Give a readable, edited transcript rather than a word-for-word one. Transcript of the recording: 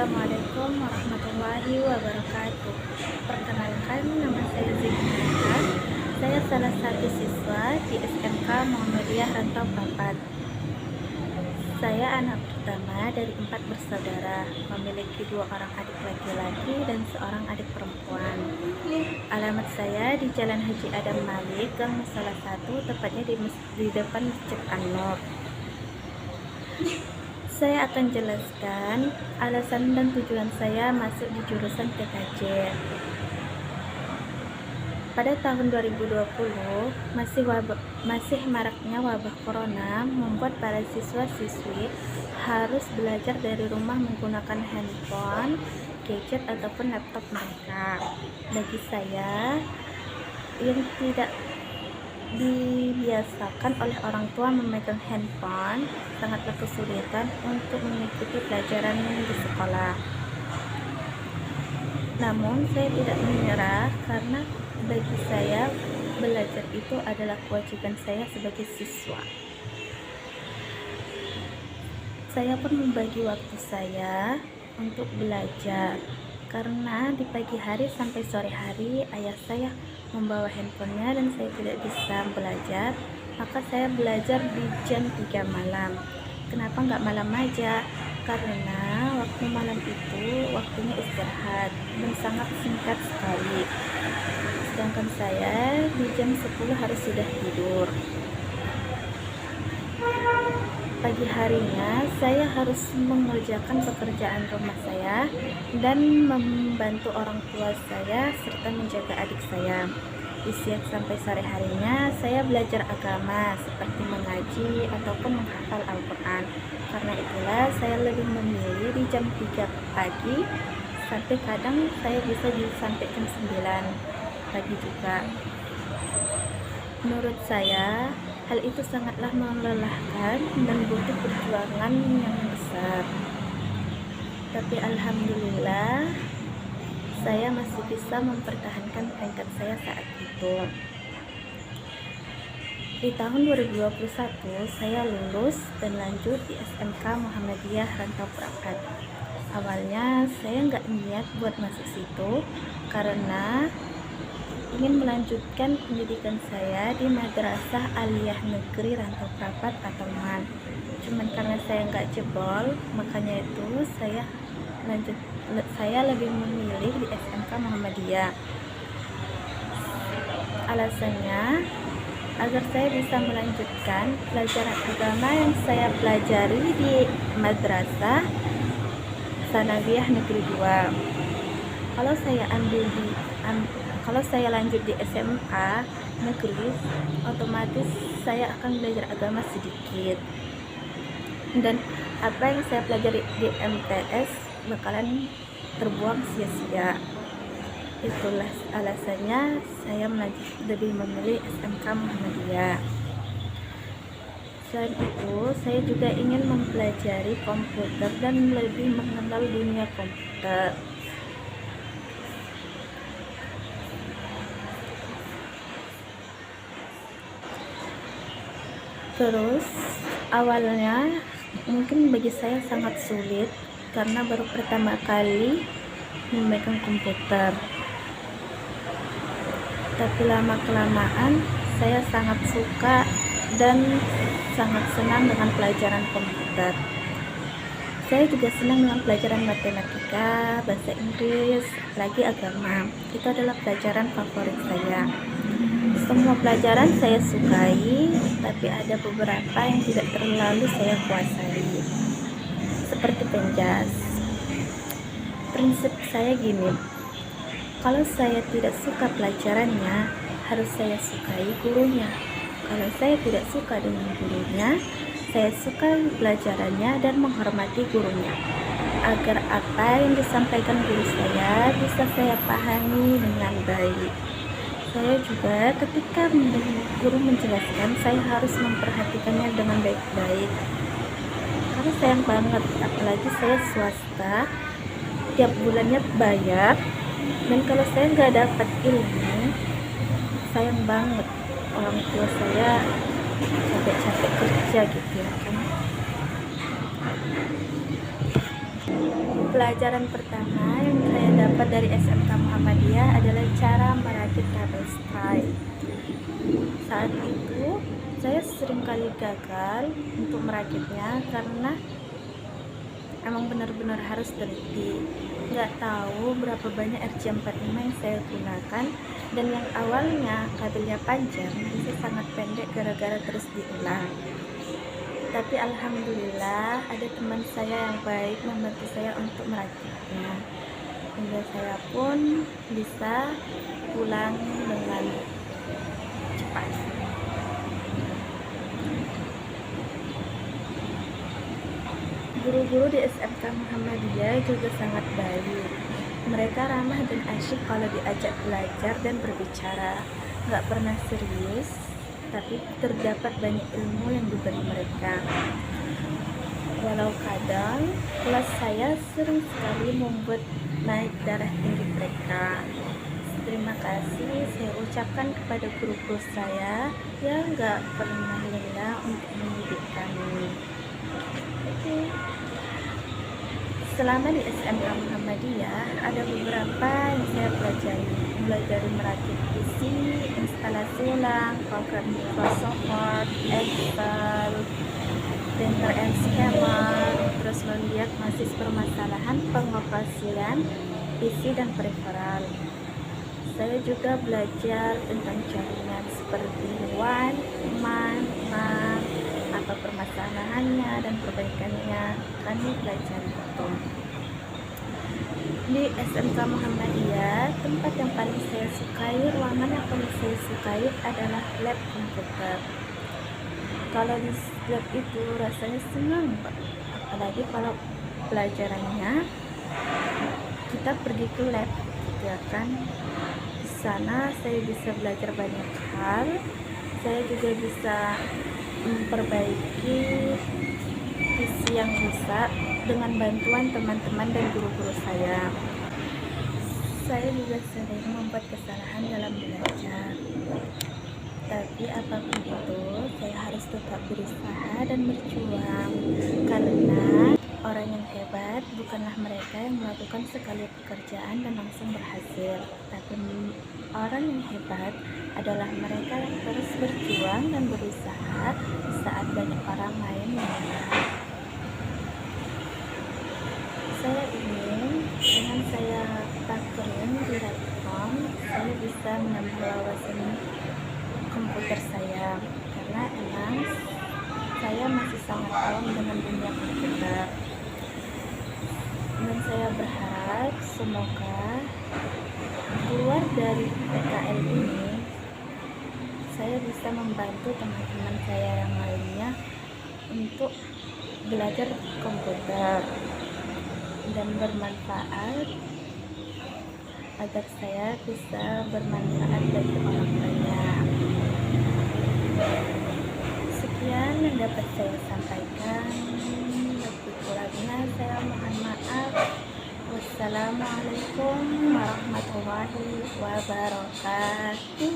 Assalamualaikum warahmatullahi wabarakatuh. Perkenalkan, nama saya Zikra. Saya salah satu siswa di SMK Muhammadiyah Rantau Papat. Saya anak pertama dari 4 bersaudara, memiliki 2 orang adik laki-laki dan seorang adik perempuan. Alamat saya di Jalan Haji Adam Malik, Gang Salah 1, tepatnya di depan Masjid An-Nur. Saya akan jelaskan alasan dan tujuan saya masuk di jurusan TKJ. Pada tahun 2020, masih maraknya wabah corona membuat para siswa-siswi harus belajar dari rumah menggunakan handphone, gadget ataupun laptop mereka. Bagi saya yang tidak dibiasakan oleh orang tua memegang handphone, sangatlah kesulitan untuk mengikuti pelajaran di sekolah. Namun saya tidak menyerah karena bagi saya belajar itu adalah kewajiban saya sebagai siswa. Saya pun membagi waktu saya untuk belajar, karena di pagi hari sampai sore hari ayah saya membawa handphonenya dan saya tidak bisa belajar, maka saya belajar di jam 3 malam. Kenapa nggak malam aja? Karena waktu malam itu waktunya istirahat dan sangat singkat sekali, sedangkan saya di jam 10 harus sudah tidur. Pagi harinya saya harus mengerjakan pekerjaan rumah saya dan membantu orang tua saya serta menjaga adik saya. Di siang sampai sore harinya saya belajar agama seperti mengaji ataupun menghafal Al-Quran. Karena itulah saya lebih memilih di jam 3 pagi sampai kadang saya bisa sampai jam 9 pagi juga. Menurut saya hal itu sangatlah melelahkan dan butuh perjuangan yang besar. Tapi alhamdulillah saya masih bisa mempertahankan peringkat saya saat itu. Di tahun 2021 saya lulus dan lanjut di SMK Muhammadiyah Rantau Papat. Awalnya saya nggak niat buat masuk situ karena ingin melanjutkan pendidikan saya di Madrasah Aliyah Negeri Rantau Papat atau MAN. Cuman karena saya nggak jebol, makanya itu saya lebih memilih di SMK Muhammadiyah. Alasannya agar saya bisa melanjutkan pelajaran agama yang saya pelajari di Madrasah Sanawiyah Negeri 2. Kalau saya lanjut di SMA negeri, otomatis saya akan belajar agama sedikit, dan apa yang saya pelajari di MTS bakalan terbuang sia-sia. Itulah alasannya saya lebih memilih SMK Muhammadiyah. Selain itu, saya juga ingin mempelajari komputer dan lebih mengenal dunia komputer. Terus awalnya mungkin bagi saya sangat sulit karena baru pertama kali memegang komputer. Tapi lama-kelamaan saya sangat suka dan sangat senang dengan pelajaran komputer. Saya juga senang dengan pelajaran matematika, bahasa Inggris, lagi agama. Itu adalah pelajaran favorit saya. Semua pelajaran saya sukai, tapi ada beberapa yang tidak terlalu saya kuasai, seperti penjas. Prinsip saya gini, kalau saya tidak suka pelajarannya, harus saya sukai gurunya. Kalau saya tidak suka dengan gurunya, saya suka pelajarannya dan menghormati gurunya, agar apa yang disampaikan guru saya bisa saya pahami dengan baik. Saya juga ketika guru menjelaskan, saya harus memperhatikannya dengan baik-baik. Karena sayang banget, apalagi saya swasta, tiap bulannya bayar, dan kalau saya nggak dapat ilmu, sayang banget. Orang tua saya capek-capek kerja gitu ya kan. Pelajaran pertama yang saya dapat dari SMK Muhammadiyah adalah cara merakit kabel strike. Saat itu saya sering kali gagal untuk merakitnya karena emang benar-benar harus teliti. Nggak tahu berapa banyak RJ45 yang saya gunakan, dan yang awalnya kabelnya panjang bisa sangat pendek gara-gara terus diulang. Tapi alhamdulillah ada teman saya yang baik membantu saya untuk merakitnya, hingga saya pun bisa pulang dengan cepat. Guru-guru di SMK Muhammadiyah juga sangat baik. Mereka ramah dan asyik kalau diajak belajar dan berbicara. Nggak pernah serius, tapi terdapat banyak ilmu yang diberi mereka. Walau kadang kelas saya sering sekali membuat naik darah tinggi mereka. Terima kasih saya ucapkan kepada guru-guru saya yang nggak pernah lelah untuk mendidik kami. Oke. Selama di SMK Muhammadiyah ada beberapa yang saya pelajari, mulai dari merakit PC, instalasi ulang, program Microsoft Word, Excel, printer and scanner, terus mendiagnosis permasalahan pengoperasian PC dan peripheral. Saya juga belajar tentang jaringan seperti WAN, MAN, NAT, apa permasalahannya dan perbaikannya. Kami pelajari itu. Di SMK Muhammadiyah, tempat yang paling saya sukai, ruangan yang paling saya sukai adalah lab komputer. Kalau di lab itu rasanya senang, apalagi kalau pelajarannya kita pergi ke lab, ya kan? Di sana saya bisa belajar banyak hal. Saya juga bisa memperbaiki PC yang rusak dengan bantuan teman-teman dan guru-guru saya. Saya juga sering membuat kesalahan dalam belajar, tapi apapun itu saya harus tetap berusaha dan berjuang, karena orang yang hebat bukanlah mereka yang melakukan sekali pekerjaan dan langsung berhasil, tapi orang yang hebat adalah mereka yang terus berjuang dan berusaha saat banyak orang lain menyerah. Saya ingin dengan saya takerin di Radcom, saya bisa menambah wawasan komputer saya, karena emang saya masih sangat awam dengan dunia komputer. Dan saya berharap semoga keluar dari PKL ini saya bisa membantu teman-teman saya yang lainnya untuk belajar komputer dan bermanfaat, agar saya bisa bermanfaat bagi orang banyak. Sekian yang dapat saya sampaikan. Lebih kurangnya saya mohon maaf. Wassalamualaikum warahmatullahi wabarakatuh.